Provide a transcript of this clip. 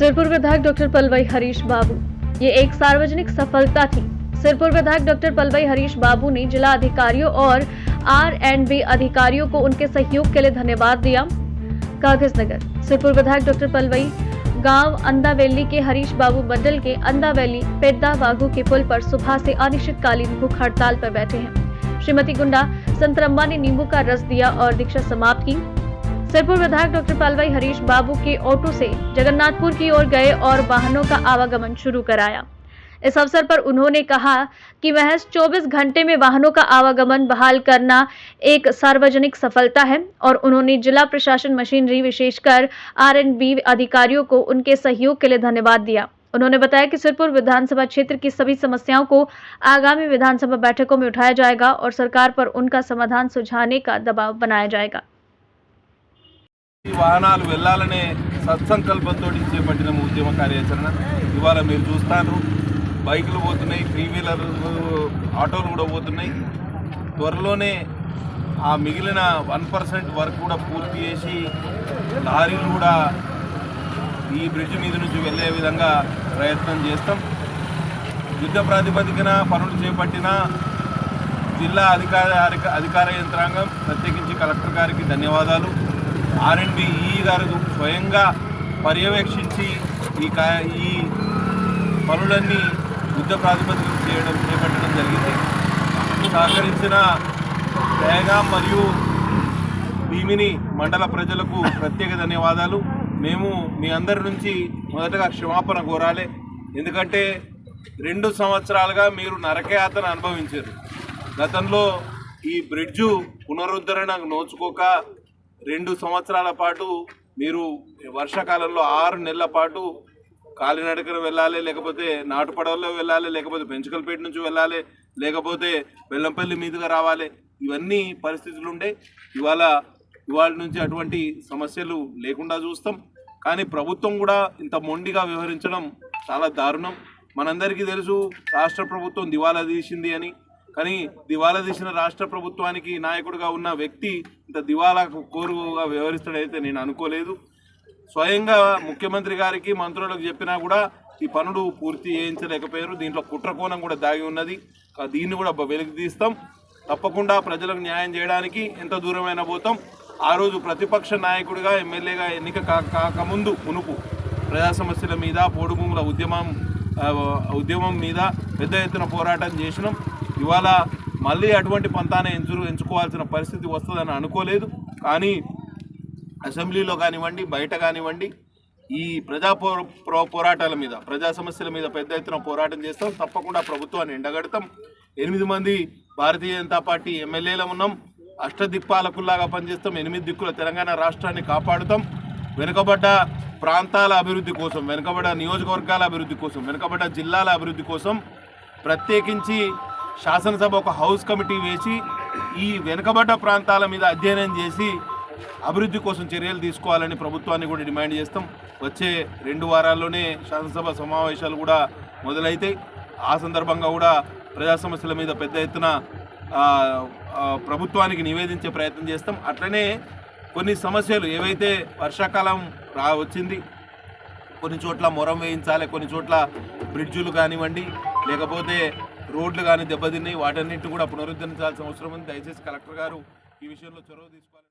सिरपुर विधायक डॉक्टर पलवई हरीश बाबू, ये एक सार्वजनिक सफलता थी। सिरपुर विधायक डॉक्टर पलवई हरीश बाबू ने जिला अधिकारियों और R&B अधिकारियों को उनके सहयोग के लिए धन्यवाद दिया। कागजनगर सिरपुर विधायक डॉक्टर पलवई गांव अंदावेली के हरीश बाबू मंडल के अंदावेली पेड्डा वाघू के पुल पर सुबह से अनिश्चितकालीन भूख हड़ताल पर बैठे हैं। श्रीमती गुंडा संतरम्मा ने नींबू का रस दिया और दीक्षा समाप्त की। सिरपुर विधायक डॉक्टर पलवई हरीश बाबू के ऑटो से जगन्नाथपुर की ओर गए और वाहनों का आवागमन शुरू कराया। इस अवसर पर उन्होंने कहा कि महज 24 घंटे में वाहनों का आवागमन बहाल करना एक सार्वजनिक सफलता है और उन्होंने जिला प्रशासन मशीनरी विशेषकर R&B अधिकारियों को उनके सहयोग के लिए धन्यवाद दिया। उन्होंने बताया कि सिरपुर विधानसभा क्षेत्र की सभी समस्याओं को आगामी विधानसभा बैठकों में उठाया जाएगा और सरकार पर उनका समाधान सुझाने का दबाव बनाया जाएगा। వాహనాలు వెళ్ళాలనే సత్సంకల్పంతో చేపట్టిన ఉద్యమ కార్యాచరణ ఇవాళ మీరు చూస్తారు. బైకులు పోతున్నాయి, 3 వీలర్ ఆటోలు కూడా పోతున్నాయి. త్వరలోనే ఆ మిగిలిన 1% వర్క్ కూడా పూర్తి చేసి లారీలు కూడా ఈ బ్రిడ్జ్ మీద నుంచి వెళ్ళే విధంగా ప్రయత్నం చేస్తాం. యుద్ధ ప్రాతిపదికన పనులు చేపట్టిన జిల్లా అధికార యంత్రాంగం, ప్రత్యేకించి కలెక్టర్ గారికి ధన్యవాదాలు. R&B గారు స్వయంగా పర్యవేక్షించి ఈ పనులన్నీ యుద్ధ ప్రాతిపదికన చేపట్టడం జరిగింది. సహకరించిన దహగాం మరియు భీమిని మండల ప్రజలకు ప్రత్యేక ధన్యవాదాలు. మేము మీ అందరి నుంచి మొదటగా క్షమాపణ కోరాలి. ఎందుకంటే 2 సంవత్సరాలుగా మీరు నరకయాతన అనుభవించారు. గతంలో ఈ బ్రిడ్జు పునరుద్ధరణకు నోచుకోక 2 సంవత్సరాల పాటు మీరు వర్షాకాలంలో 6 నెలల పాటు కాలినడకన వెళ్ళాలి, లేకపోతే నాటుపడవలో వెళ్ళాలి, లేకపోతే పెంచుకలపేట నుంచి వెళ్ళాలి, లేకపోతే బెల్లంపల్లి మీదుగా రావాలి. ఇవన్నీ పరిస్థితులు ఉండే. ఇవాళ నుంచి అటువంటి సమస్యలు లేకుండా చూస్తాం. కానీ ప్రభుత్వం కూడా ఇంత మొండిగా వ్యవహరించడం చాలా దారుణం. మనందరికీ తెలుసు రాష్ట్ర ప్రభుత్వం దివాలా తీసింది అని. కానీ దివాలా తీసిన రాష్ట్ర ప్రభుత్వానికి నాయకుడిగా ఉన్న వ్యక్తి ఇంత దివాలా కోరుగా వ్యవహరిస్తాడైతే నేను అనుకోలేదు. స్వయంగా ముఖ్యమంత్రి గారికి మంత్రులకు చెప్పినా కూడా ఈ పనులు పూర్తి చేయించలేకపోయారు. దీంట్లో కుట్రకోణం కూడా దాగి ఉన్నది. దీన్ని కూడా వెలికి తీస్తాం. తప్పకుండా ప్రజలకు న్యాయం చేయడానికి ఎంత దూరమైనా పోతాం. ఆ రోజు ప్రతిపక్ష నాయకుడిగా ఎమ్మెల్యేగా ఎన్నిక కాకముందు మునుపు ప్రజా సమస్యల మీద, పోడు భూముల ఉద్యమం మీద పెద్ద ఎత్తున పోరాటం చేసినాం. ఇవాళ మళ్ళీ అటువంటి పంతానే ఎంచుకోవాల్సిన పరిస్థితి వస్తుందని అనుకోలేదు. కానీ అసెంబ్లీలో కానివ్వండి, బయట కానివ్వండి, ఈ పోరాటాల మీద, ప్రజా సమస్యల మీద పెద్ద ఎత్తున పోరాటం చేస్తాం. తప్పకుండా ప్రభుత్వాన్ని ఎండగడతాం. 8 మంది భారతీయ జనతా పార్టీ ఎమ్మెల్యేలు ఉన్నాం. అష్టదిక్పాలకుల్లాగా పనిచేస్తాం. 8 దిక్కుల తెలంగాణ రాష్ట్రాన్ని కాపాడుతాం. వెనుకబడ్డ ప్రాంతాల అభివృద్ధి కోసం, వెనుకబడ్డ నియోజకవర్గాల అభివృద్ధి కోసం, వెనుకబడ్డ జిల్లాల అభివృద్ధి కోసం ప్రత్యేకించి శాసనసభ ఒక హౌస్ కమిటీ వేసి ఈ వెనుకబడ్డ ప్రాంతాల మీద అధ్యయనం చేసి అభివృద్ధి కోసం చర్యలు తీసుకోవాలని ప్రభుత్వాన్ని కూడా డిమాండ్ చేస్తాం. వచ్చే 2 వారాల్లోనే శాసనసభ సమావేశాలు కూడా మొదలైతాయి. ఆ సందర్భంగా కూడా ప్రజా సమస్యల మీద పెద్ద ఎత్తున ప్రభుత్వానికి నివేదించే ప్రయత్నం చేస్తాం. అట్లనే కొన్ని సమస్యలు ఏవైతే వర్షాకాలం వచ్చింది, కొన్ని చోట్ల మొరం వేయించాలి, కొన్ని చోట్ల బ్రిడ్జులు కానివ్వండి, లేకపోతే రోడ్లు కానీ దెబ్బతిన్నాయి. వాటన్నింటినీ కూడా పునరుద్ధరించాల్సిన అవసరం ఉంది. దయచేసి కలెక్టర్ గారు ఈ విషయంలో చొరవ తీసుకోవాలి.